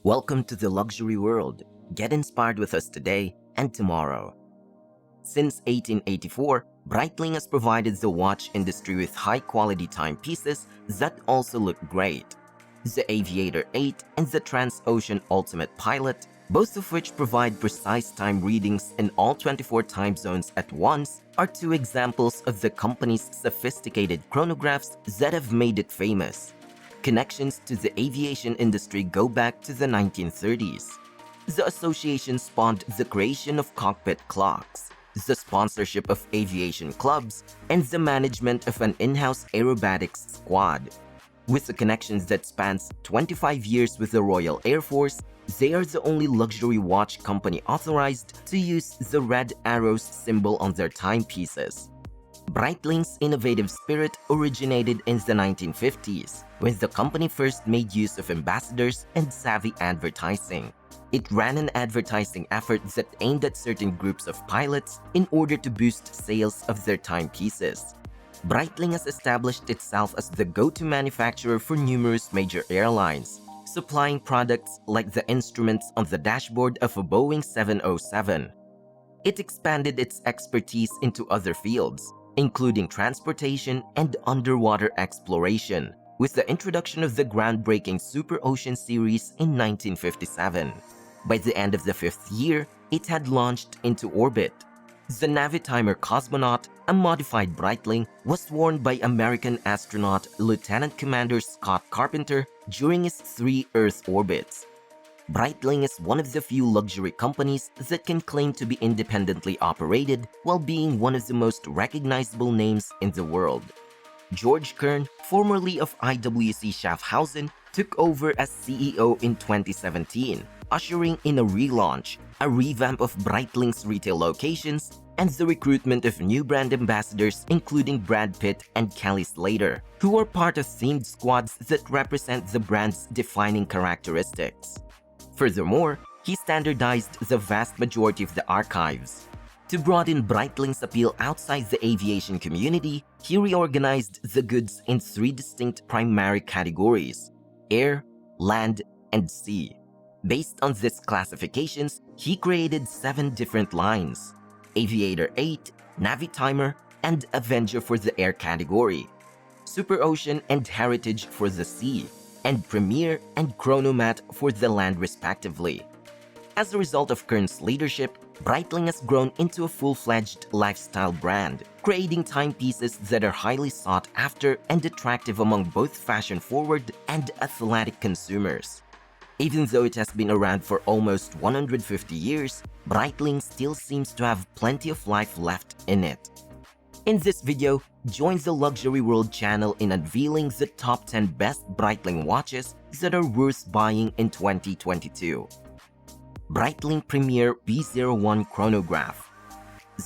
Welcome to the luxury world. Get inspired with us today and tomorrow. Since 1884, Breitling has provided the watch industry with high-quality timepieces that also look great. The Aviator 8 and the Transocean Ultimate Pilot, both of which provide precise time readings in all 24 time zones at once, are two examples of the company's sophisticated chronographs that have made it famous. Connections to the aviation industry go back to the 1930s. The association spawned the creation of cockpit clocks, the sponsorship of aviation clubs, and the management of an in-house aerobatics squad. With the connections that spans 25 years with the Royal Air Force, they are the only luxury watch company authorized to use the red arrows symbol on their timepieces. Breitling's innovative spirit originated in the 1950s, when the company first made use of ambassadors and savvy advertising. It ran an advertising effort that aimed at certain groups of pilots in order to boost sales of their timepieces. Breitling has established itself as the go-to manufacturer for numerous major airlines, supplying products like the instruments on the dashboard of a Boeing 707. It expanded its expertise into other fields, including transportation and underwater exploration, with the introduction of the groundbreaking superocean series in 1957. By the end of the fifth year, it had launched into orbit. The Navitimer cosmonaut, a modified Breitling, was worn by American astronaut Lieutenant Commander Scott Carpenter during his 3 Earth orbits. Breitling is one of the few luxury companies that can claim to be independently operated while being one of the most recognizable names in the world. George Kern, formerly of IWC Schaffhausen, took over as CEO in 2017, ushering in a relaunch, a revamp of Breitling's retail locations, and the recruitment of new brand ambassadors including Brad Pitt and Kelly Slater, who are part of themed squads that represent the brand's defining characteristics. Furthermore, he standardized the vast majority of the archives. To broaden Breitling's appeal outside the aviation community, he reorganized the goods in 3 distinct primary categories: air, land, and sea. Based on these classifications, he created 7 different lines: Aviator 8, Navitimer, and Avenger for the air category, Superocean and Heritage for the sea, and Premier and Chronomat for the land respectively. As a result of Kern's leadership, Breitling has grown into a full-fledged lifestyle brand, creating timepieces that are highly sought after and attractive among both fashion-forward and athletic consumers. Even though it has been around for almost 150 years, Breitling still seems to have plenty of life left in it. In this video, join the Luxury World channel in unveiling the top 10 best Breitling watches that are worth buying in 2022. Breitling Premier B01 Chronograph.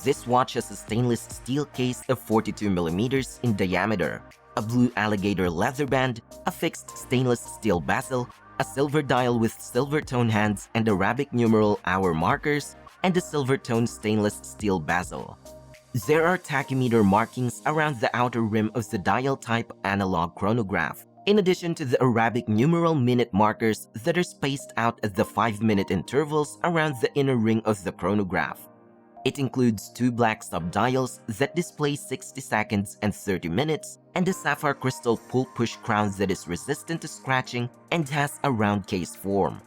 This watch has a stainless steel case of 42mm in diameter, a blue alligator leather band, a fixed stainless steel bezel, a silver dial with silver tone hands and Arabic numeral hour markers, and a silver tone stainless steel bezel. There are tachymeter markings around the outer rim of the dial-type analog chronograph, in addition to the Arabic numeral minute markers that are spaced out at the 5-minute intervals around the inner ring of the chronograph. It includes 2 black subdials that display 60 seconds and 30 minutes, and a sapphire crystal pull-push crown that is resistant to scratching and has a round case form.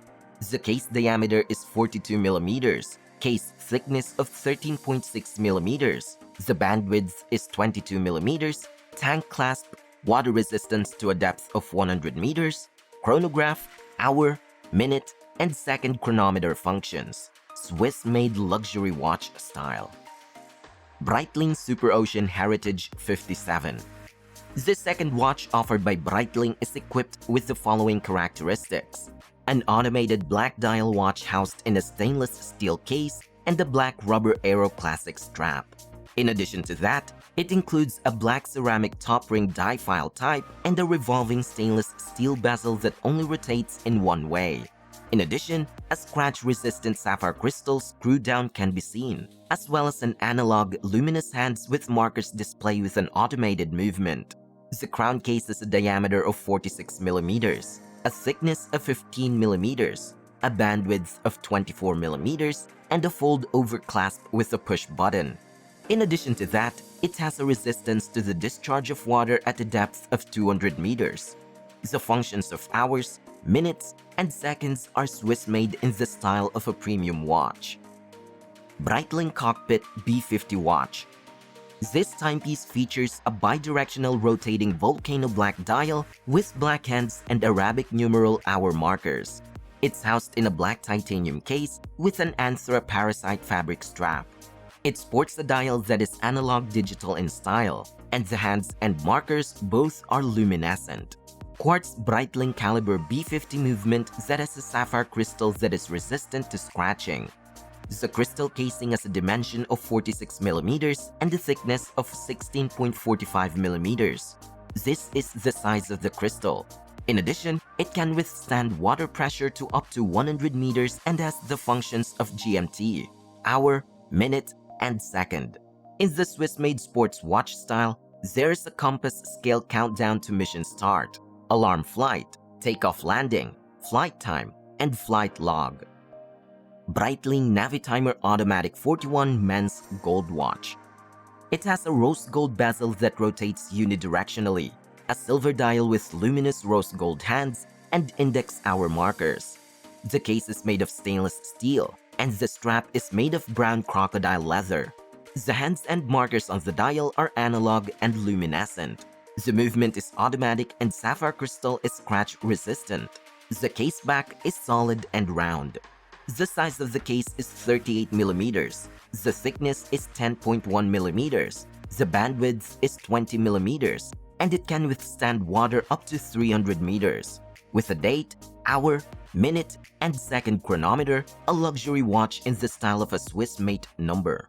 The case diameter is 42mm, case thickness of 13.6mm, the band width is 22mm, tank clasp, water resistance to a depth of 100 meters, chronograph, hour, minute, and second chronometer functions. Swiss-made luxury watch style. Breitling Superocean Heritage 57. The second watch offered by Breitling is equipped with the following characteristics: an automated black dial watch housed in a stainless steel case and a black rubber Aero Classic strap. In addition to that, it includes a black ceramic top ring diphile type and a revolving stainless steel bezel that only rotates in one way. In addition, a scratch-resistant sapphire crystal screw-down can be seen, as well as an analog luminous hands with markers display with an automated movement. The crown case has a diameter of 46mm, a thickness of 15mm, a bandwidth of 24 millimeters, and a fold-over clasp with a push button. In addition to that, it has a resistance to the discharge of water at a depth of 200 meters. The functions of hours, minutes, and seconds are Swiss-made in the style of a premium watch. Breitling Cockpit B50 watch. This timepiece features a bidirectional rotating volcano black dial with black hands and Arabic numeral hour markers. It's housed in a black titanium case with an anthraparasite fabric strap. It sports a dial that is analog digital in style, and the hands and markers both are luminescent. Quartz Breitling caliber B50 movement that has a sapphire crystal that is resistant to scratching. The crystal casing has a dimension of 46 millimeters and a thickness of 16.45 millimeters. This is the size of the crystal. In addition, it can withstand water pressure to up to 100 meters and has the functions of GMT, hour, minute, and second. In the Swiss-made sports watch style, there is a compass scale countdown to mission start, alarm flight, takeoff landing, flight time, and flight log. Breitling Navitimer Automatic 41 Men's Gold Watch. It has a rose gold bezel that rotates unidirectionally, a silver dial with luminous rose gold hands, and index hour markers. The case is made of stainless steel, and the strap is made of brown crocodile leather. The hands and markers on the dial are analog and luminescent. The movement is automatic and sapphire crystal is scratch resistant. The case back is solid and round. The size of the case is 38 millimeters. The thickness is 10.1 millimeters. The bandwidth is 20 millimeters, and it can withstand water up to 300 meters. With a date, hour, minute, and second chronometer, a luxury watch in the style of a Swiss-made number.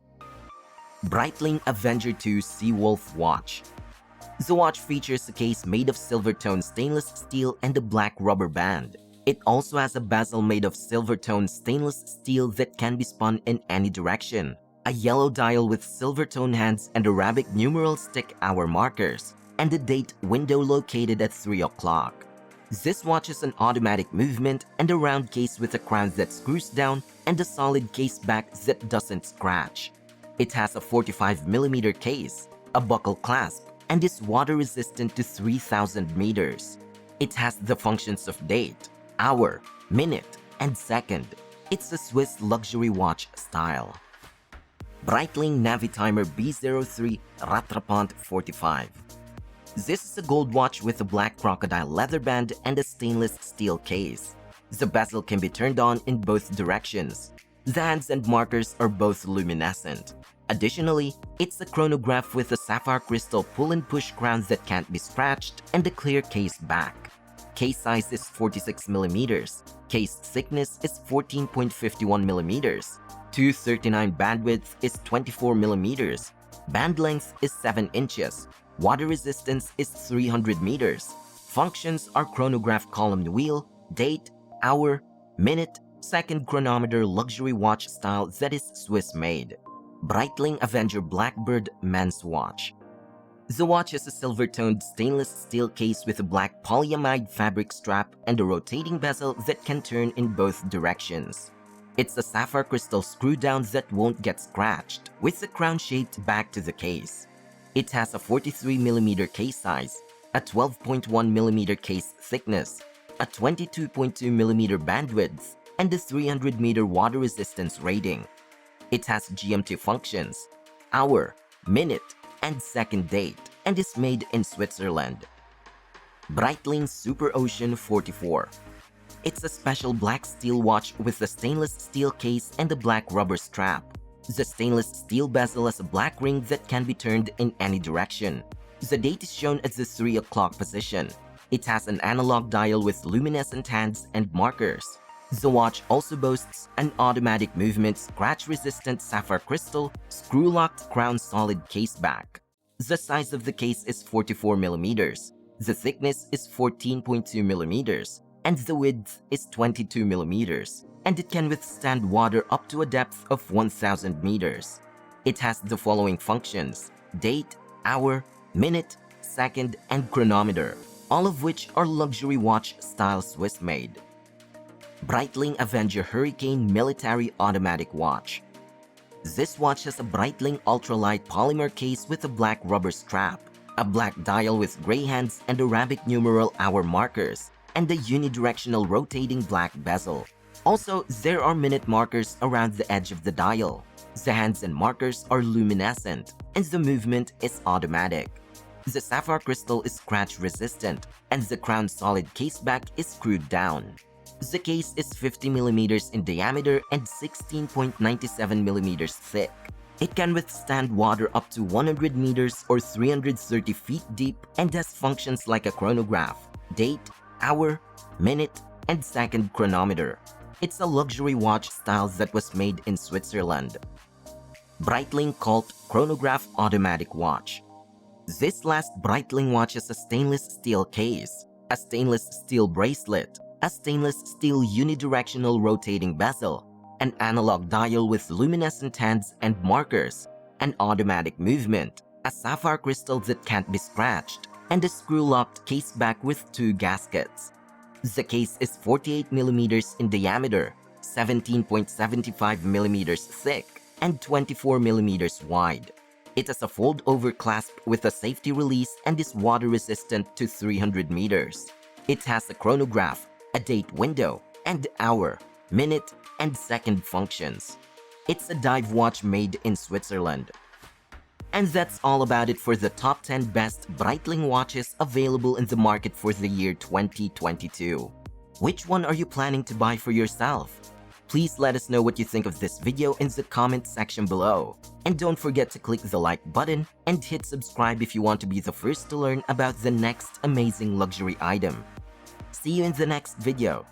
Breitling Avenger 2 Seawolf Watch. The watch features a case made of silver-toned stainless steel and a black rubber band. It also has a bezel made of silver-toned stainless steel that can be spun in any direction, a yellow dial with silver-toned hands and Arabic numeral stick hour markers, and a date window located at 3 o'clock. This watch is an automatic movement and a round case with a crown that screws down and a solid case back that doesn't scratch. It has a 45mm case, a buckle clasp, and is water resistant to 3,000 meters. It has the functions of date, hour, minute, and second. It's a Swiss luxury watch style. Breitling Navitimer B03 Rattrapant 45. This is a gold watch with a black crocodile leather band and a stainless steel case. The bezel can be turned on in both directions. The hands and markers are both luminescent. Additionally, it's a chronograph with a sapphire crystal pull-and-push crown that can't be scratched and a clear case back. Case size is 46 millimeters. Case thickness is 14.51 millimeters. 239 bandwidth is 24 millimeters. Band length is 7 inches. Water resistance is 300 meters. Functions are chronograph column wheel, date, hour, minute, second chronometer luxury watch style that is Swiss-made. Breitling Avenger Blackbird Men's Watch. The watch is a silver-toned stainless steel case with a black polyamide fabric strap and a rotating bezel that can turn in both directions. It's a sapphire crystal screw-down that won't get scratched, with the crown-shaped back to the case. It has a 43mm case size, a 12.1mm case thickness, a 22.2mm bandwidth, and a 300-meter water resistance rating. It has GMT functions, hour, minute, and second date, and is made in Switzerland. Breitling superocean 44. It's a special black steel watch with a stainless steel case and a black rubber strap. The stainless steel bezel has a black ring that can be turned in any direction. The date is shown at the 3 o'clock position. It has an analog dial with luminescent hands and markers. The watch also boasts an automatic movement scratch-resistant sapphire crystal, screw-locked crown solid case back. The size of the case is 44 millimeters. The thickness is 14.2 millimeters, and the width is 22 millimeters, and it can withstand water up to a depth of 1,000 meters. It has the following functions: date, hour, minute, second, and chronometer, all of which are luxury watch style Swiss-made. Breitling Avenger Hurricane Military Automatic Watch. This watch has a Breitling ultralight polymer case with a black rubber strap, a black dial with gray hands and Arabic numeral hour markers, and a unidirectional rotating black bezel. Also, there are minute markers around the edge of the dial. The hands and markers are luminescent, and the movement is automatic. The sapphire crystal is scratch resistant, and the crown solid case back is screwed down. The case is 50 mm in diameter and 16.97 mm thick. It can withstand water up to 100 meters or 330 feet deep and has functions like a chronograph, date, hour, minute, and second chronometer. It's a luxury watch style that was made in Switzerland. Breitling Cult Chronograph Automatic Watch. This last Breitling watch has a stainless steel case, a stainless steel bracelet, a stainless steel unidirectional rotating bezel, an analog dial with luminescent hands and markers, an automatic movement, a sapphire crystal that can't be scratched, and a screw-locked case back with 2 gaskets. The case is 48 mm in diameter, 17.75 mm thick, and 24 mm wide. It has a fold-over clasp with a safety release and is water-resistant to 300 meters. It has a chronograph, a date window, and hour, minute, and second functions. It's a dive watch made in Switzerland. And that's all about it for the top 10 best Breitling watches available in the market for the year 2022. Which one are you planning to buy for yourself? Please let us know what you think of this video in the comment section below. And don't forget to click the like button and hit subscribe if you want to be the first to learn about the next amazing luxury item. See you in the next video.